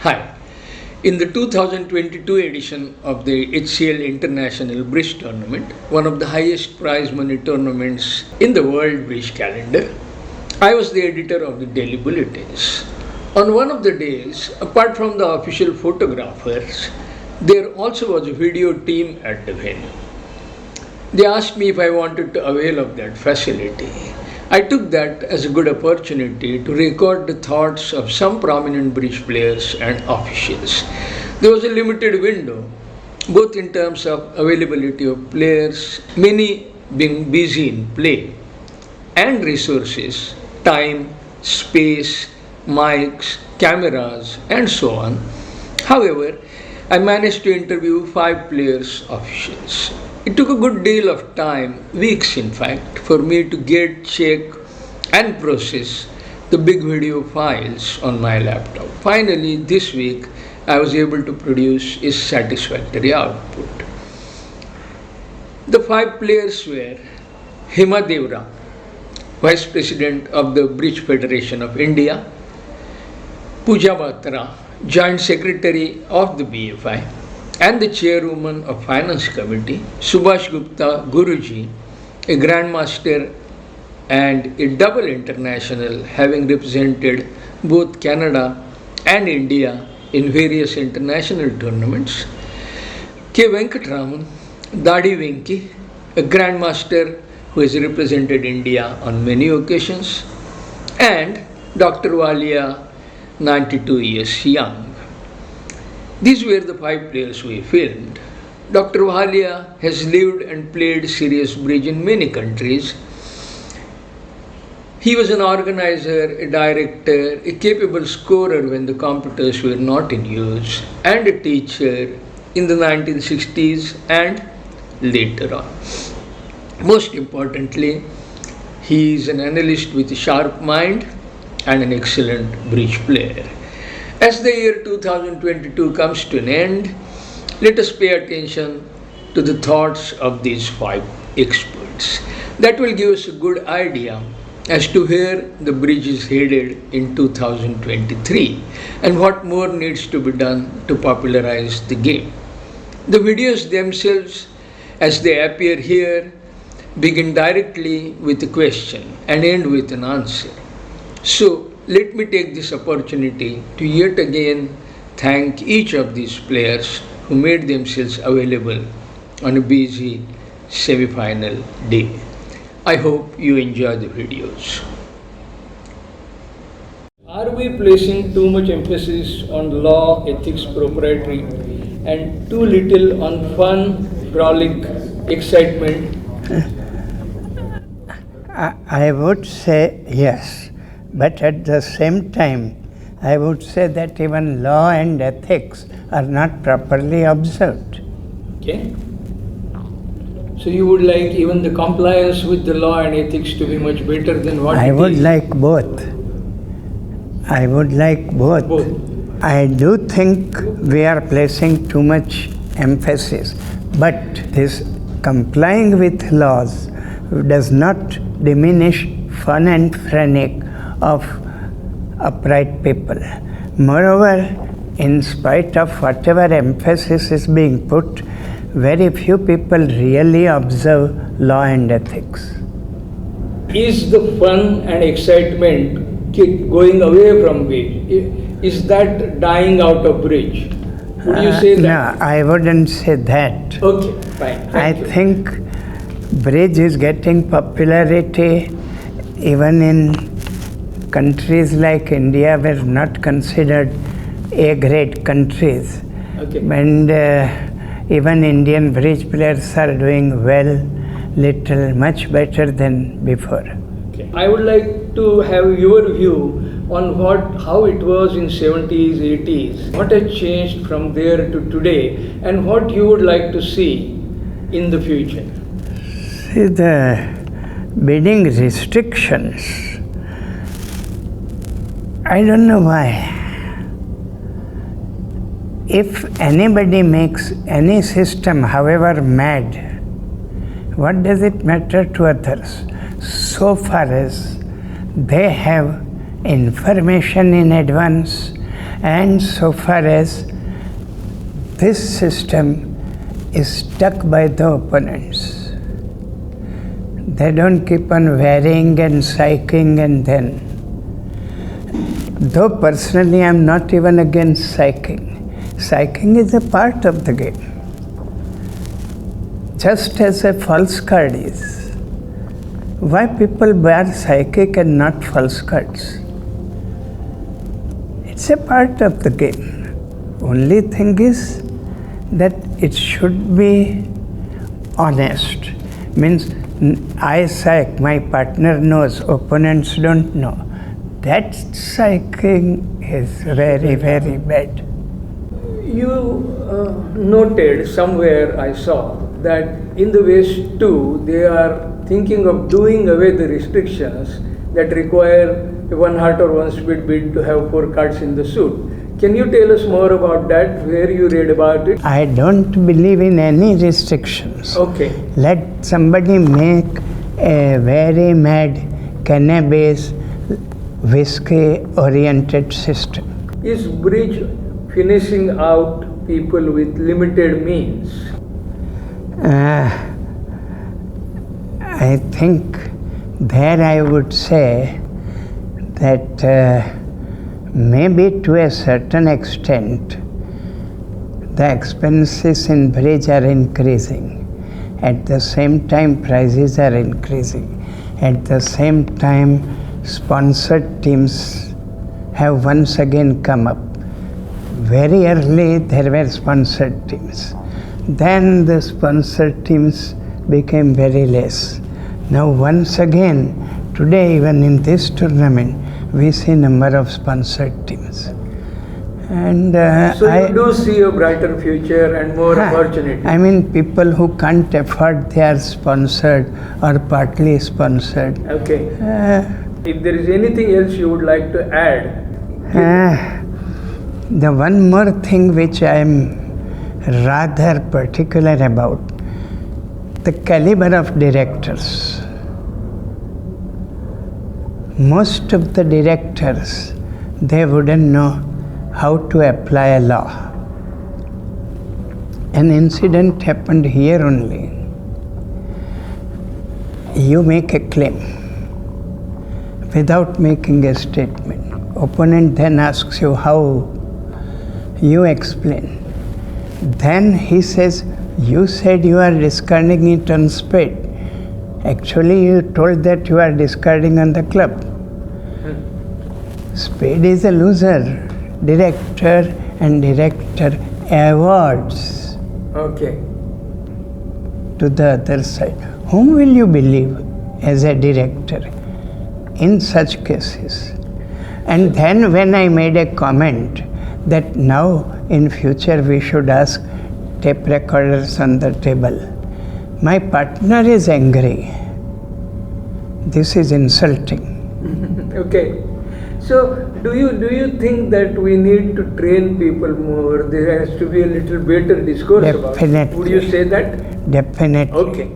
Hi. In the 2022 edition of the HCL International Bridge Tournament, one of the highest prize money tournaments in the world bridge calendar, I was the editor of the daily bulletins. On one of the days, apart from the official photographers, there also was a video team at the venue. They asked me if I wanted to avail of that facility. I took that as a good opportunity to record the thoughts of some prominent bridge players and officials. There was a limited window, both in terms of availability of players, many being busy in play, and resources, time, space, mics, cameras, and so on. However, I managed to interview 5 players officials. It took a good deal of time, weeks in fact, for me to get, check, and process the big video files on my laptop. Finally, this week, I was able to produce a satisfactory output. The 5 players were Hema Devra, Vice President of the Bridge Federation of India, Pooja Batra, Joint Secretary of the BFI, and the Chairwoman of Finance Committee, Subhash Gupta Guruji, a Grandmaster and a double international, having represented both Canada and India in various international tournaments, K Venkatraman, Dadi Venki, a Grandmaster who has represented India on many occasions, and Dr. Vahalia, 92 years young. These were the 5 players we filmed. Dr. Vahalia has lived and played serious bridge in many countries. He was an organizer, a director, a capable scorer when the computers were not in use, and a teacher in the 1960s and later on. Most importantly, he is an analyst with a sharp mind and an excellent bridge player. As the year 2022 comes to an end, let us pay attention to the thoughts of these 5 experts. That will give us a good idea as to where the bridge is headed in 2023 and what more needs to be done to popularize the game. The videos themselves, as they appear here, begin directly with a question and end with an answer. So, let me take this opportunity to yet again thank each of these players who made themselves available on a busy semi-final day. I hope you enjoy the videos. Are we placing too much emphasis on law, ethics, proprietary, and too little on fun, frolic, excitement? I would say yes. But at the same time, I would say that even law and ethics are not properly observed. Okay. So you would like even the compliance with the law and ethics to be much better than what I would like both. I would like both. I do think we are placing too much emphasis, but this complying with laws does not diminish fun and frenetic of upright people. Moreover, in spite of whatever emphasis is being put, very few people really observe law and ethics. Is the fun and excitement going away from bridge? Is that dying out of bridge? Would you say that? No, I wouldn't say that. Okay, fine. I think bridge is getting popularity even in countries like India were not considered A-grade countries. Okay. And even Indian bridge players are doing well, much better than before. Okay. I would like to have your view on how it was in 70s, 80s. What has changed from there to today, and what you would like to see in the future? See, the bidding restrictions, I don't know why. If anybody makes any system, however mad, what does it matter to others? So far as they have information in advance And so far as this system is stuck by the opponents, they don't keep on varying and psyching and then. Though personally I'm not even against psyching. Psyching is a part of the game. Just as a false card is. Why people wear psychic and not false cards? It's a part of the game. Only thing is that it should be honest. Means I psych, my partner knows, opponents don't know. That psyching is very, very bad. You noted somewhere, I saw, that in the West too, they are thinking of doing away the restrictions that require a one heart or one speed bid to have 4 cards in the suit. Can you tell us more about that, where you read about it? I don't believe in any restrictions. Okay. Let somebody make a very mad cannabis whiskey oriented system. Is bridge finishing out people with limited means? I think there I would say that maybe to a certain extent the expenses in bridge are increasing. At the same time prices are increasing. At the same time sponsored teams have once again come up. Very early there were sponsored teams. Then the sponsored teams became very less. Now once again, today even in this tournament, we see number of sponsored teams. And so you do see a brighter future and more opportunity. I mean, people who can't afford, they are sponsored or partly sponsored. Okay. If there is anything else you would like to add. The one more thing which I am rather particular about, the caliber of directors. Most of the directors, they wouldn't know how to apply a law. An incident happened here only. You make a claim without making a statement. Opponent then asks you how. You explain. Then he says, you said you are discarding it on spade. Actually, you told that you are discarding on the club. Spade is a loser. Director and director awards to the other side. Whom will you believe as a director in such cases? And then when I made a comment that now in future we should ask tape recorders on the table, my partner is angry. This is insulting. Okay. So do you think that we need to train people more? There has to be a little better discourse about it. Would you say that? Definitely. Okay.